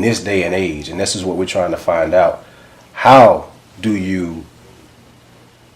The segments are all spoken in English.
this day and age, and this is what we're trying to find out. How do you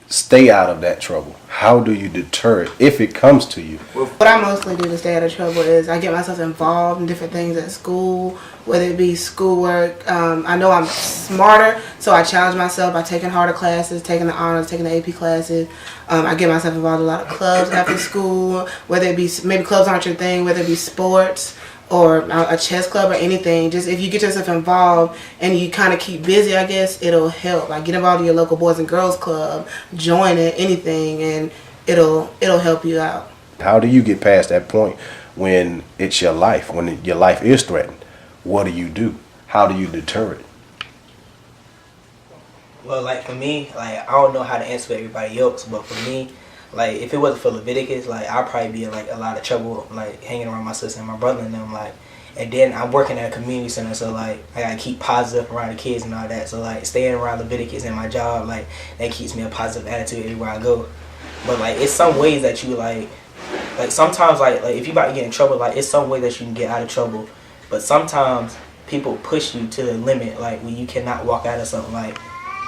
stay out of that trouble? How do you deter it if it comes to you? What I mostly do to stay out of trouble is I get myself involved in different things at school, whether it be schoolwork. I know I'm smarter, so I challenge myself by taking harder classes, taking the honors, taking the AP classes. I get myself involved in a lot of clubs after school, whether it be, maybe clubs aren't your thing, whether it be sports or a chess club or anything. Just if you get yourself involved and you kind of keep busy, I guess it'll help. Like get involved in your local Boys and Girls Club, join it, anything, and it'll help you out. How do you get past that point when it's your life, when your life is threatened? What do? How do you deter it? Well, like for me, like I don't know how to answer everybody else, but for me, like if it wasn't for Leviticus, like I'd probably be in like a lot of trouble, like hanging around my sister and my brother and them, like. And then I'm working at a community center, so like I gotta keep positive around the kids and all that. So like staying around Leviticus and my job, like that keeps me a positive attitude everywhere I go. But like it's some ways that you like sometimes like if you about to get in trouble, like it's some way that you can get out of trouble. But sometimes people push you to the limit, like when you cannot walk out of something, like.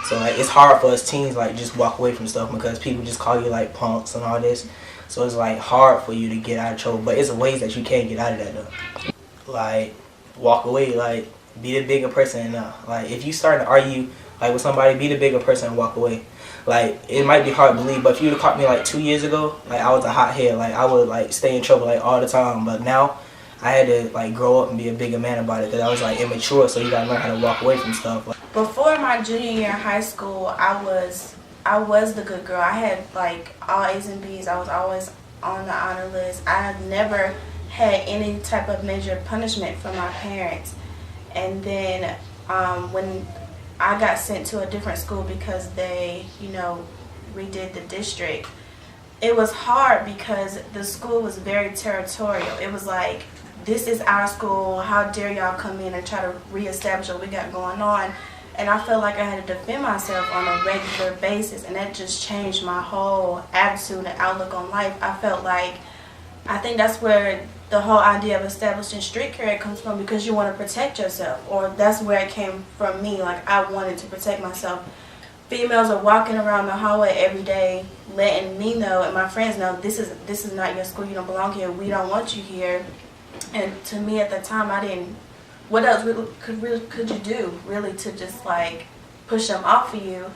So like it's hard for us teens like just walk away from stuff because people just call you like punks and all this. So it's like hard for you to get out of trouble, but it's ways that you can get out of that though. Like walk away, like be the bigger person. Like if you start to argue like with somebody, be the bigger person and walk away. Like it might be hard to believe, but if you would have caught me like 2 years ago, like I was a hothead, like I would like stay in trouble like all the time. But now I had to like grow up and be a bigger man about it because I was like immature. So you gotta learn how to walk away from stuff. Before my junior year in high school, I was the good girl. I had like all A's and B's. I was always on the honor list. I had never had any type of major punishment from my parents. And then when I got sent to a different school because they, redid the district, it was hard because the school was very territorial. It was like, this is our school, how dare y'all come in and try to reestablish what we got going on. And I felt like I had to defend myself on a regular basis, and that just changed my whole attitude and outlook on life. I think that's where the whole idea of establishing street cred comes from, because you want to protect yourself, or that's where it came from me. Like I wanted to protect myself. Females are walking around the hallway every day letting me know and my friends know, this is not your school, you don't belong here, we don't want you here. And to me at the time, I didn't, what else could you do really to just like push them off of you?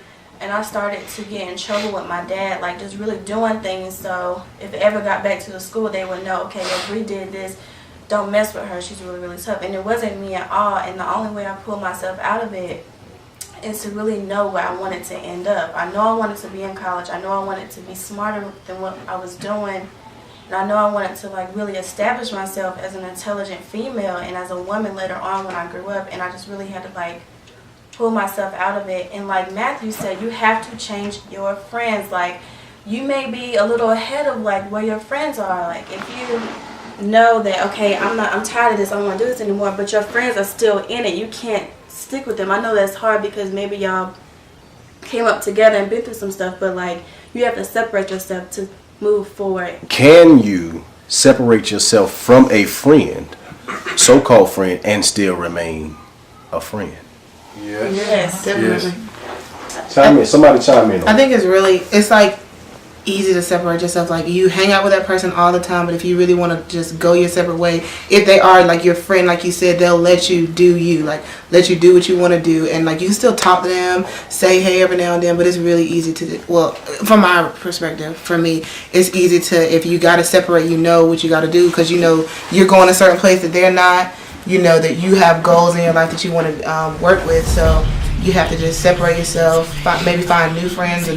And I started to get in trouble with my dad, like just really doing things so if it ever got back to the school, they would know, okay, if we did this, don't mess with her, she's really, really tough. And it wasn't me at all, and the only way I pulled myself out of it is to really know where I wanted to end up. I know I wanted to be in college, I know I wanted to be smarter than what I was doing, and I know I wanted to like really establish myself as an intelligent female and as a woman later on when I grew up, and I just really had to like pull myself out of it. And like Matthew said, you have to change your friends. Like you may be a little ahead of like where your friends are. Like if you know that, okay, I'm tired of this, I don't want to do this anymore, but your friends are still in it, you can't stick with them. I know that's hard because maybe y'all came up together and been through some stuff, but like you have to separate yourself to move forward. Can you separate yourself from a friend, so-called friend, and still remain a friend? Yes, definitely. Yes. Chime in. Somebody chime in. I think it's like easy to separate yourself. Like you hang out with that person all the time, but if you really want to just go your separate way, if they are like your friend, like you said, they'll let you do you, like let you do what you want to do, and like you can still talk to them, say hey every now and then. But it's really easy to, well, from my perspective, for me, it's easy to, if you got to separate, you know what you got to do, because you know you're going a certain place that they're not. You know that you have goals in your life that you want to work with, so you have to just separate yourself, maybe find new friends.